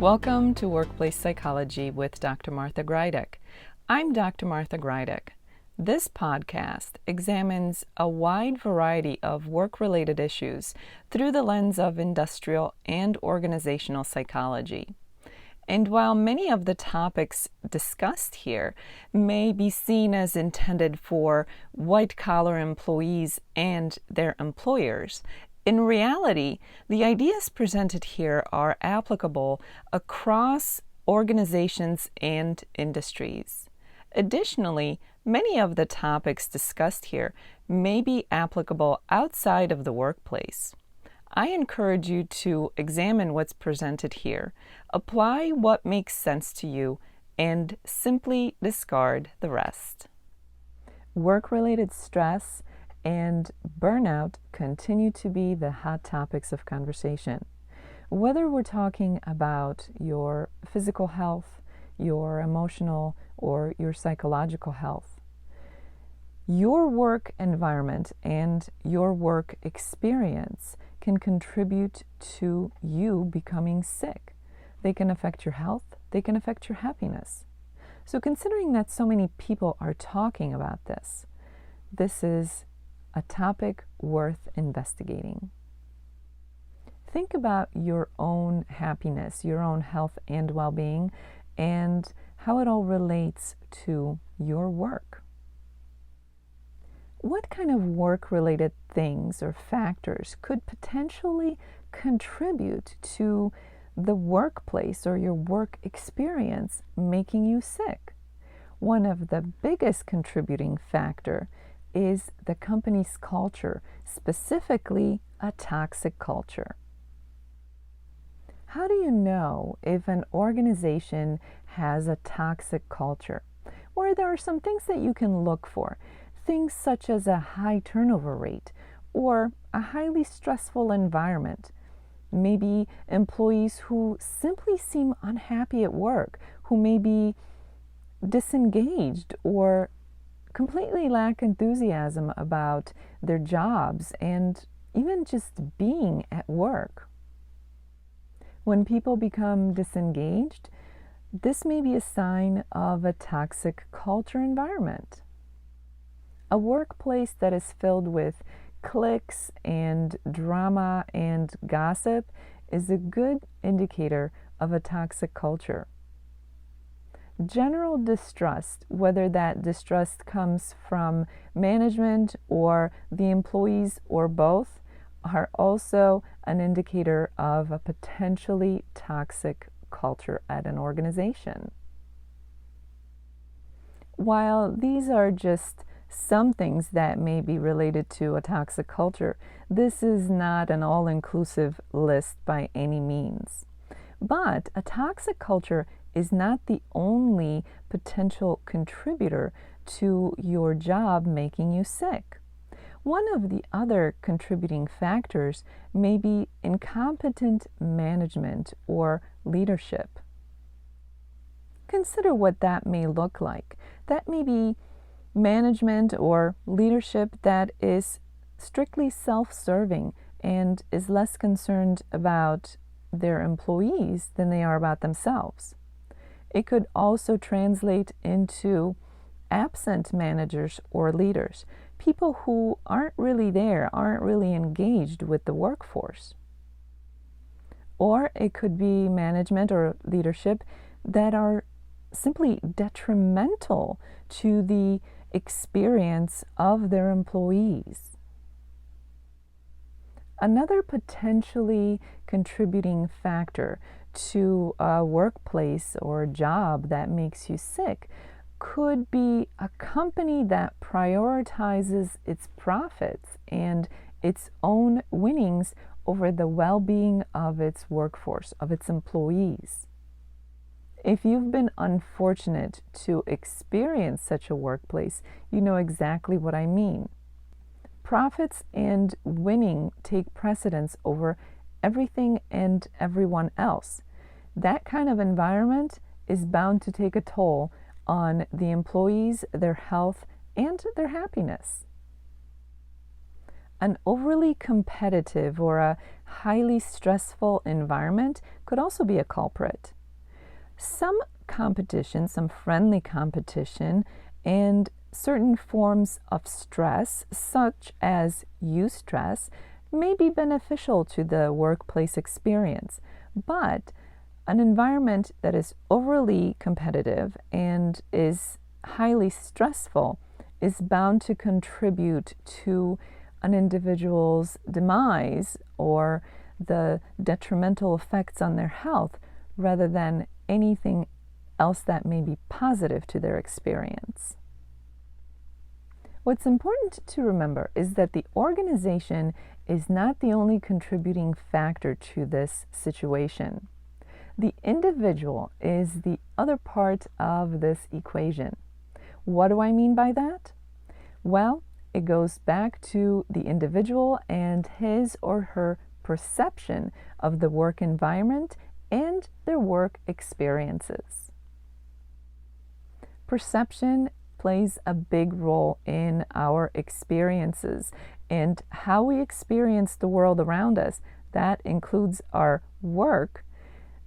Welcome to Workplace Psychology with Dr. Martha Greidick. I'm Dr. Martha Greidick. This podcast examines a wide variety of work-related issues through the lens of industrial and organizational psychology. And while many of the topics discussed here may be seen as intended for white-collar employees and their employers, in reality, the ideas presented here are applicable across organizations and industries. Additionally, many of the topics discussed here may be applicable outside of the workplace. I encourage you to examine what's presented here, apply what makes sense to you, and simply discard the rest. Work-related stress and burnout continue to be the hot topics of conversation. Whether we're talking about your physical health, your emotional, or your psychological health, your work environment and your work experience can contribute to you becoming sick. They can affect your health, they can affect your happiness. So considering that so many people are talking about this is a topic worth investigating. Think about your own happiness, your own health and well-being, and how it all relates to your work. What kind of work-related things or factors could potentially contribute to the workplace or your work experience making you sick? One of the biggest contributing factor is the company's culture, specifically a toxic culture. How do you know if an organization has a toxic culture? Well, there are some things that you can look for. Things such as a high turnover rate or a highly stressful environment. Maybe employees who simply seem unhappy at work, who may be disengaged or completely lack enthusiasm about their jobs and even just being at work. When people become disengaged, this may be a sign of a toxic culture environment. A workplace that is filled with cliques and drama and gossip is a good indicator of a toxic culture. General distrust, whether that distrust comes from management or the employees or both, are also an indicator of a potentially toxic culture at an organization. While these are just some things that may be related to a toxic culture, this is not an all-inclusive list by any means. But a toxic culture is not the only potential contributor to your job making you sick. One of the other contributing factors may be incompetent management or leadership. Consider what that may look like. That may be management or leadership that is strictly self-serving and is less concerned about their employees than they are about themselves. It could also translate into absent managers or leaders, people who aren't really there, aren't really engaged with the workforce. Or it could be management or leadership that are simply detrimental to the experience of their employees. Another potentially contributing factor to a workplace or job that makes you sick could be a company that prioritizes its profits and its own winnings over the well-being of its workforce, of its employees. If you've been unfortunate to experience such a workplace, you know exactly what I mean. Profits and winning take precedence over everything and everyone else. That kind of environment is bound to take a toll on the employees, their health, and their happiness. An overly competitive or a highly stressful environment could also be a culprit. Some competition, some friendly competition, and certain forms of stress, such as eustress, may be beneficial to the workplace experience, but an environment that is overly competitive and is highly stressful is bound to contribute to an individual's demise or the detrimental effects on their health rather than anything else that may be positive to their experience. What's important to remember is that the organization is not the only contributing factor to this situation. The individual is the other part of this equation. What do I mean by that? Well, it goes back to the individual and his or her perception of the work environment and their work experiences. Perception plays a big role in our experiences and how we experience the world around us. That includes our work,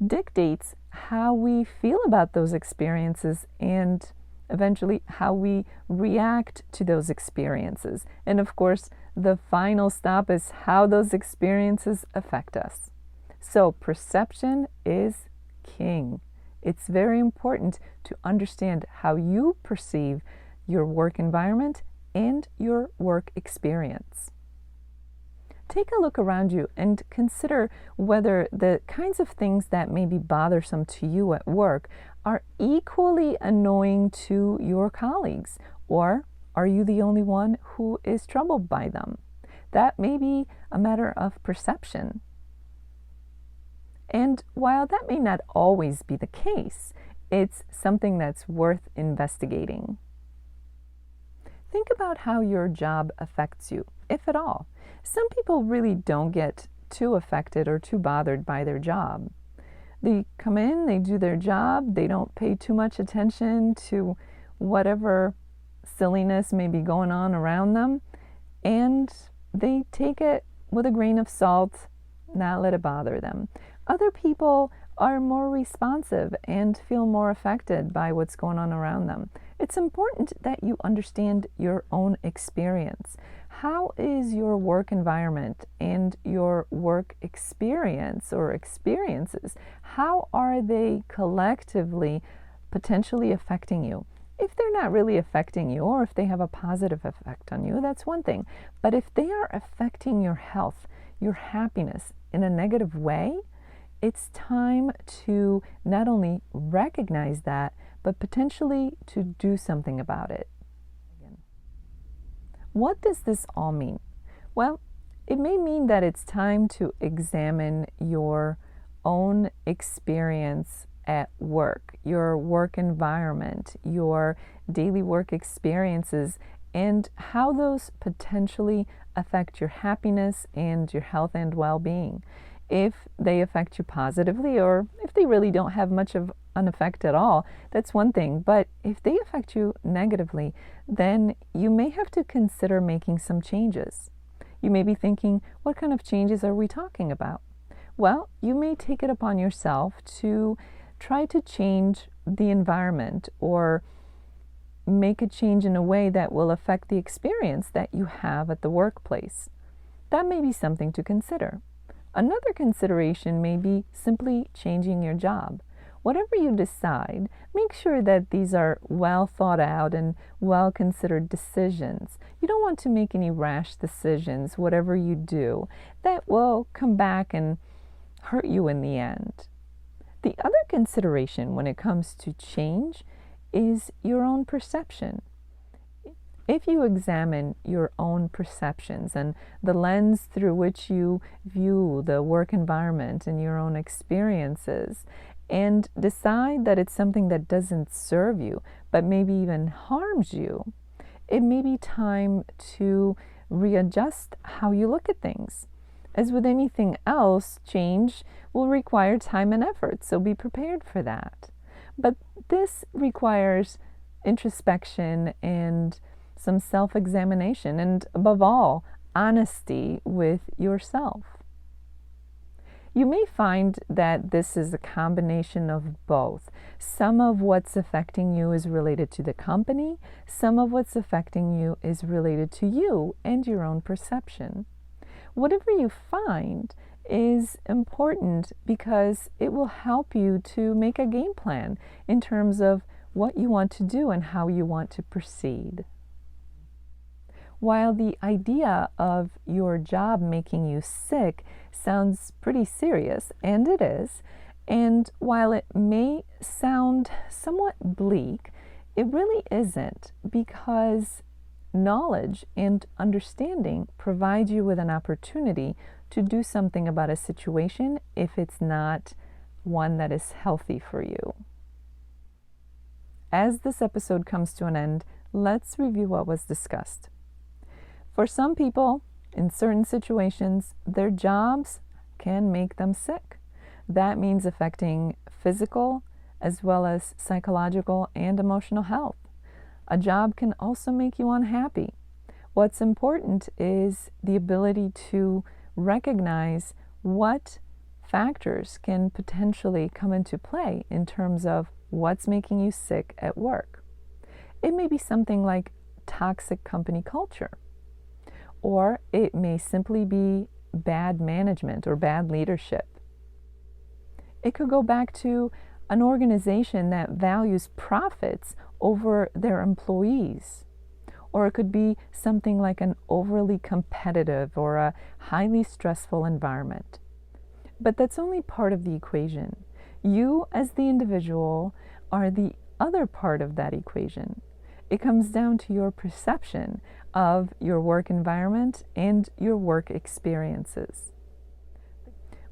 dictates how we feel about those experiences and eventually how we react to those experiences. And of course, the final stop is how those experiences affect us. So perception is king. It's very important to understand how you perceive your work environment and your work experience. Take a look around you and consider whether the kinds of things that may be bothersome to you at work are equally annoying to your colleagues, or are you the only one who is troubled by them? That may be a matter of perception. And while that may not always be the case, it's something that's worth investigating. Think about how your job affects you, if at all. Some people really don't get too affected or too bothered by their job. They come in, they do their job, they don't pay too much attention to whatever silliness may be going on around them, and they take it with a grain of salt, not let it bother them. Other people are more responsive and feel more affected by what's going on around them. It's important that you understand your own experience. How is your work environment and your work experience or experiences, how are they collectively potentially affecting you? If they're not really affecting you, or if they have a positive effect on you, that's one thing. But if they are affecting your health, your happiness in a negative way, it's time to not only recognize that, but potentially to do something about it. What does this all mean? Well, it may mean that it's time to examine your own experience at work, your work environment, your daily work experiences, and how those potentially affect your happiness and your health and well-being. If they affect you positively, or if they really don't have much of an effect at all, that's one thing. But if they affect you negatively, then you may have to consider making some changes. You may be thinking, what kind of changes are we talking about? Well, you may take it upon yourself to try to change the environment or make a change in a way that will affect the experience that you have at the workplace. That may be something to consider. Another consideration may be simply changing your job. Whatever you decide, make sure that these are well thought out and well considered decisions. You don't want to make any rash decisions, whatever you do, that will come back and hurt you in the end. The other consideration when it comes to change is your own perception. If you examine your own perceptions and the lens through which you view the work environment and your own experiences, and decide that it's something that doesn't serve you, but maybe even harms you, it may be time to readjust how you look at things. As with anything else, change will require time and effort, so be prepared for that. But this requires introspection and some self-examination, and above all, honesty with yourself. You may find that this is a combination of both. Some of what's affecting you is related to the company. Some of what's affecting you is related to you and your own perception. Whatever you find is important because it will help you to make a game plan in terms of what you want to do and how you want to proceed. While the idea of your job making you sick sounds pretty serious, and it is, and while it may sound somewhat bleak, it really isn't, because knowledge and understanding provide you with an opportunity to do something about a situation if it's not one that is healthy for you. As this episode comes to an end, let's review what was discussed. For some people, in certain situations, their jobs can make them sick. That means affecting physical as well as psychological and emotional health. A job can also make you unhappy. What's important is the ability to recognize what factors can potentially come into play in terms of what's making you sick at work. It may be something like toxic company culture, or it may simply be bad management or bad leadership. It could go back to an organization that values profits over their employees. Or it could be something like an overly competitive or a highly stressful environment. But that's only part of the equation. You, as the individual, are the other part of that equation. It comes down to your perception of your work environment and your work experiences.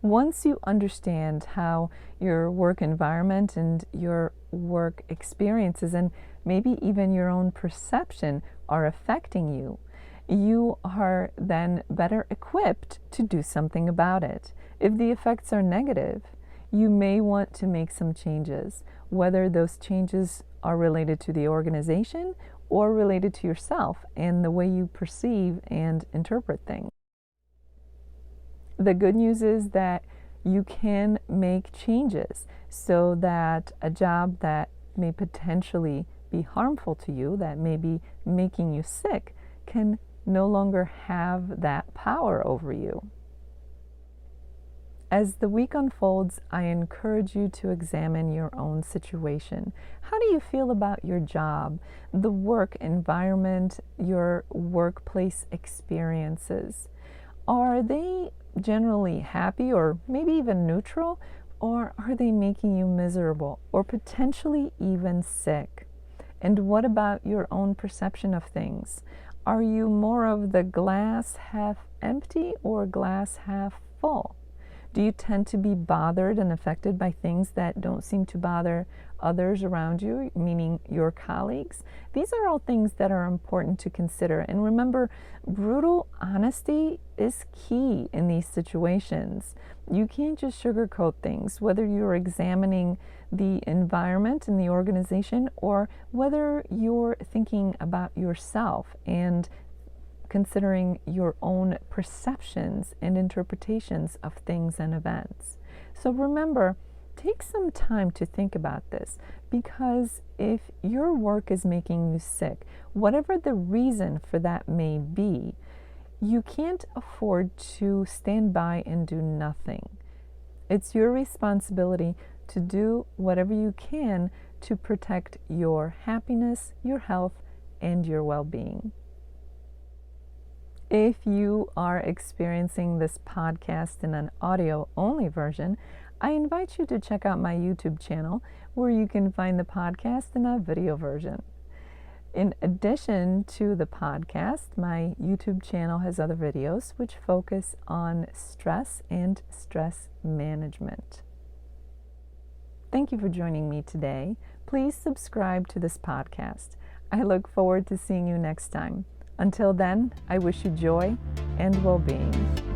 Once you understand how your work environment and your work experiences and maybe even your own perception are affecting you, you are then better equipped to do something about it. If the effects are negative, you may want to make some changes, whether those changes are related to the organization or related to yourself and the way you perceive and interpret things. The good news is that you can make changes so that a job that may potentially be harmful to you, that may be making you sick, can no longer have that power over you. As the week unfolds, I encourage you to examine your own situation. How do you feel about your job, the work environment, your workplace experiences? Are they generally happy or maybe even neutral, or are they making you miserable or potentially even sick? And what about your own perception of things? Are you more of the glass half empty or glass half full? Do you tend to be bothered and affected by things that don't seem to bother others around you, meaning your colleagues? These are all things that are important to consider. And remember, brutal honesty is key in these situations. You can't just sugarcoat things, whether you're examining the environment in the organization or whether you're thinking about yourself and considering your own perceptions and interpretations of things and events. So remember, take some time to think about this, because if your work is making you sick, whatever the reason for that may be, you can't afford to stand by and do nothing. It's your responsibility to do whatever you can to protect your happiness, your health, and your well-being. If you are experiencing this podcast in an audio-only version, I invite you to check out my YouTube channel, where you can find the podcast in a video version. In addition to the podcast, my YouTube channel has other videos which focus on stress and stress management. Thank you for joining me today. Please subscribe to this podcast. I look forward to seeing you next time. Until then, I wish you joy and well-being.